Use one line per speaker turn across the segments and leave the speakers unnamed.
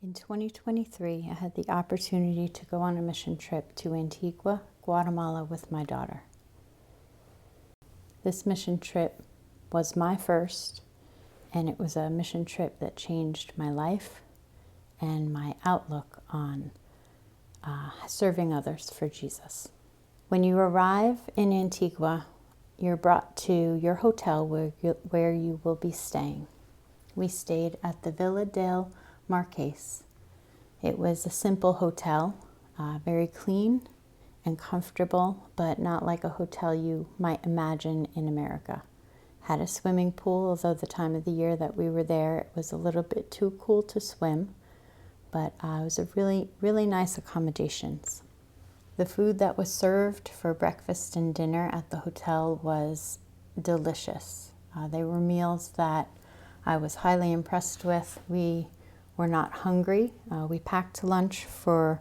In 2023, I had the opportunity to go on a mission trip to Antigua, Guatemala with my daughter. This mission trip was my first, and it was a mission trip that changed my life and my outlook on serving others for Jesus. When you arrive in Antigua, you're brought to your hotel where you will be staying. We stayed at the Villa del Marqués. It was a simple hotel, very clean and comfortable, but not like a hotel you might imagine in America. Had a swimming pool, although the time of the year that we were there, it was a little bit too cool to swim, but it was a really, really nice accommodations. The food that was served for breakfast and dinner at the hotel was delicious. They were meals that I was highly impressed with. We were not hungry. We packed lunch for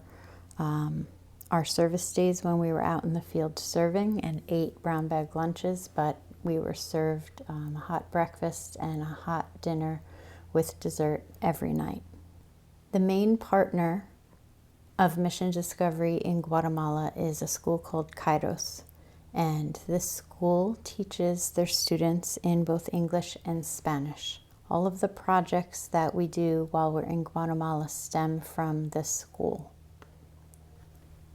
our service days when we were out in the field serving and ate brown bag lunches, but we were served a hot breakfast and a hot dinner with dessert every night. The main partner of Mission Discovery in Guatemala is a school called Kairos, and this school teaches their students in both English and Spanish. All of the projects that we do while we're in Guatemala stem from this school.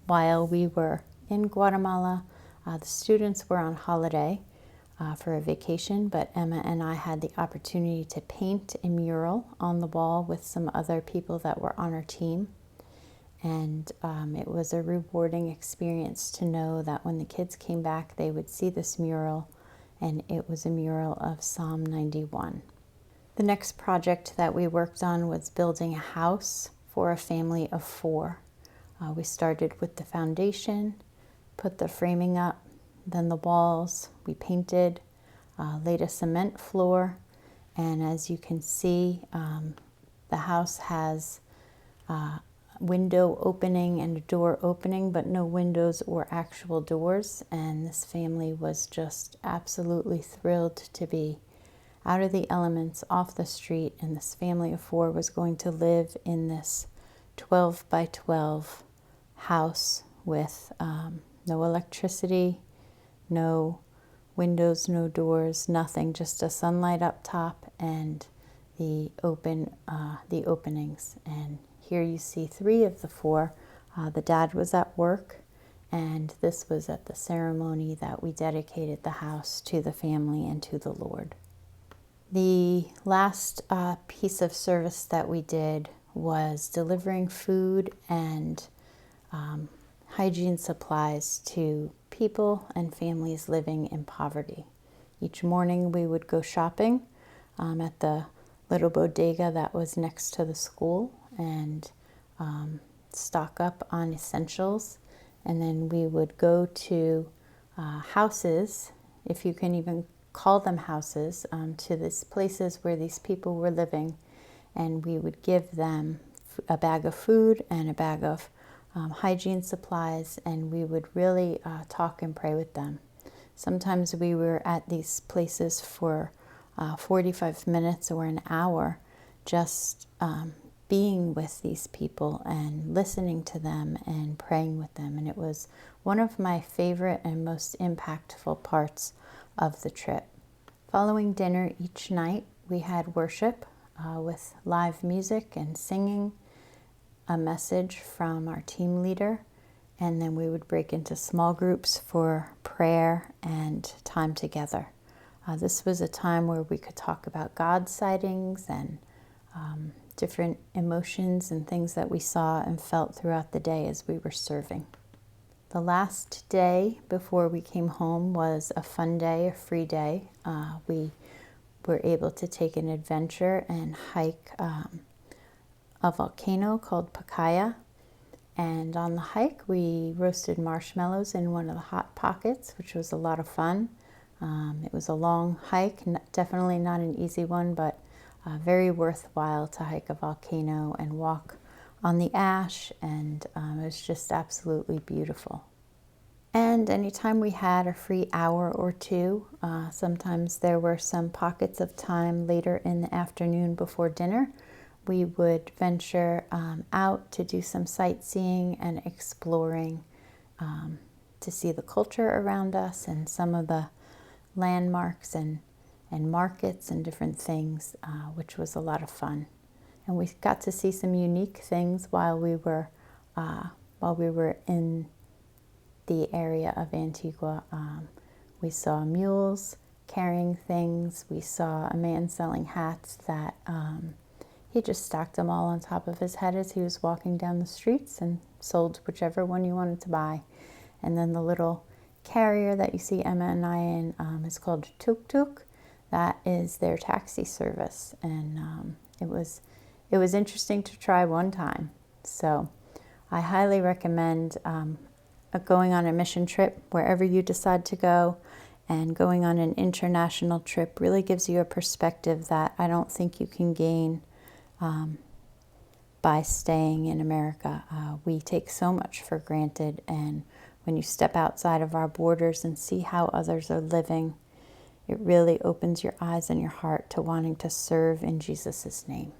While we were in Guatemala, the students were on holiday for a vacation, but Emma and I had the opportunity to paint a mural on the wall with some other people that were on our team. And it was a rewarding experience to know that when the kids came back, they would see this mural, and it was a mural of Psalm 91. The next project that we worked on was building a house for a family of 4. We started with the foundation, put the framing up, then the walls. We painted, laid a cement floor, and as you can see, the house has window opening and a door opening, but no windows or actual doors. And this family was just absolutely thrilled to be out of the elements, off the street, and this family of 4 was going to live in this 12 by 12 house with no electricity, no windows, no doors, nothing, just a sunlight up top and the openings. And here you see 3 of the 4. The dad was at work, and this was at the ceremony that we dedicated the house to the family and to the Lord. The last piece of service that we did was delivering food and hygiene supplies to people and families living in poverty. Each morning we would go shopping at the little bodega that was next to the school and stock up on essentials. And then we would go to houses, if you can even call them houses, to these places where these people were living, and we would give them a bag of food and a bag of hygiene supplies, and we would really talk and pray with them. Sometimes we were at these places for 45 minutes or an hour, just being with these people and listening to them and praying with them. And it was one of my favorite and most impactful parts of the trip. Following dinner each night, we had worship with live music and singing, a message from our team leader, and then we would break into small groups for prayer and time together. This was a time where we could talk about God sightings and different emotions and things that we saw and felt throughout the day as we were serving. The last day before we came home was a fun day, a free day. We were able to take an adventure and hike a volcano called Pacaya. And on the hike, we roasted marshmallows in one of the hot pockets, which was a lot of fun. It was a long hike, definitely not an easy one, but very worthwhile to hike a volcano and walk on the ash, and it was just absolutely beautiful. And anytime we had a free hour or two, sometimes there were some pockets of time later in the afternoon before dinner we would venture out to do some sightseeing and exploring, to see the culture around us and some of the landmarks and markets and different things, which was a lot of fun. And we got to see some unique things while we were in the area of Antigua. We saw mules carrying things. We saw a man selling hats that he just stacked them all on top of his head as he was walking down the streets and sold whichever one you wanted to buy. And then the little carrier that you see Emma and I in is called a tuk-tuk. That is their taxi service, and it was interesting to try one time. So I highly recommend going on a mission trip wherever you decide to go, and going on an international trip really gives you a perspective that I don't think you can gain by staying in America. We take so much for granted, and when you step outside of our borders and see how others are living, it really opens your eyes and your heart to wanting to serve in Jesus' name.